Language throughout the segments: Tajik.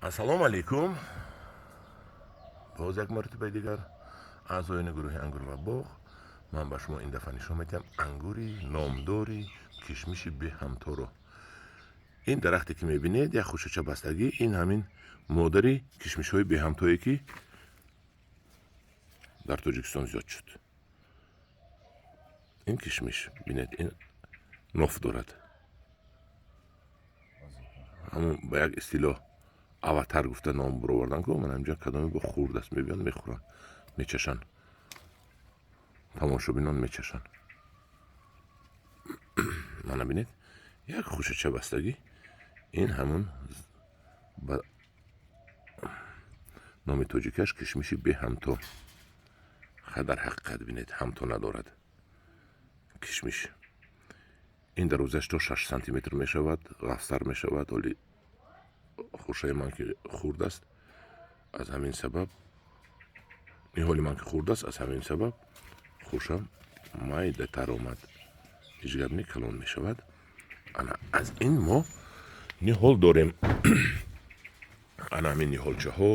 ассалому алайкум. боз як маротибаи дигар аъзоёни гурӯҳи ангур ва боғ, ман ба шумо ин дафъа нишон медиҳам ангури номдори кишмиши беҳамторо. ин дарахте ки мебинед, як хушача бастагӣ, ин ҳамин модари кишмишҳои беҳамтое ки дар Тоҷикистон зиёд шуд. ин кишмиш бинед, ин ноф дорад. ҳамон ба як истилоҳ аватар гуфта ном буровардан ку ман ҳамҷа кадоме бо хурдаст мебиён мехӯранд, мечашанд, тамошобинон мечашанд. мана бинед, як хушача бастагӣ, ин ҳамон ба номи тоҷикаш кишмиши беҳамто. дар ҳақиқат бинед, ҳамто надорад кишмиш. ин дарозааш то 6 сантиметр мешавад, ғафстар мешавад. оли хушаи ман ки хурд аст, аз ҳамин сабаб ниҳоли ман ки хурд аст, аз ҳамин сабаб хушам майдатар омад, ҳеҷ гап не калон мешавад. ана аз ин мо ниҳол дорем. ана ҳамин ниҳолчаҳо,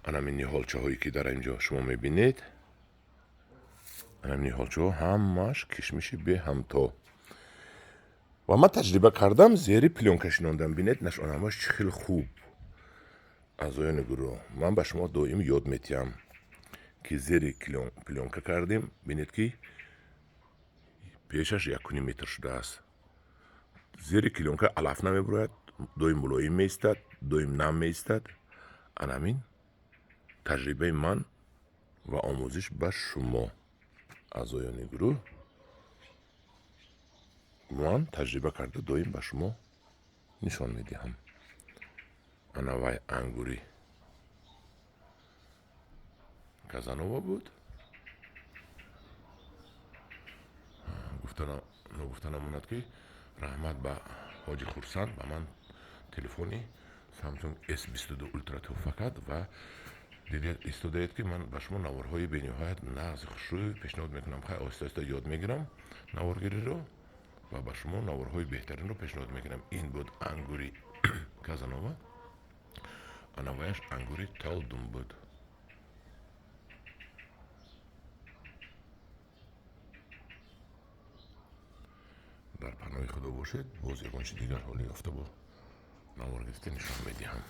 ана ҳамин ниҳолчаҳое ки дар инҷо шумо мебинед, ана ҳамин ниҳолчаҳо ҳамааш кишмиши беҳамто. ва ман таҷриба кардам, зери плёнка шинондам. бинед нашонамаш чӣ хел хуб. аъзоёни гурӯҳ, ман ба шумо доим ёд метиҳам ки зери плёнка кардем. бинед ки пешаш 1.5 метр шудааст. зери клёнка алаф намебурояд, доим мулоим меистад, доим нам меистад. ана ҳамин таҷрибаи ман ва омӯзиш ба шумо аъзоёни гурӯҳ. ман таҷриба карда доим ба шумо нишон медиҳам. ана вай ангури казанова буд. гуфта намонад ки раҳмат ба ҳоҷи хурсанд ба ман телефони Samsung S22 Ultra туҳфа кард ва истодаед ки ман ба шумо наворҳои бениҳоят нағзи хушрӯй пешниҳод мекунам. хай оҳиста оҳиста ёд мегирам наворгириро ва ба шумо наворҳои беҳтаринро пешниҳод мекунам. ин буд ангури казанова. ана ваяш ангури талдум буд. дар паноҳи худо бошед. боз ягон чи дигар ҳоли ёфта бо навор гирифта нишон медиҳам.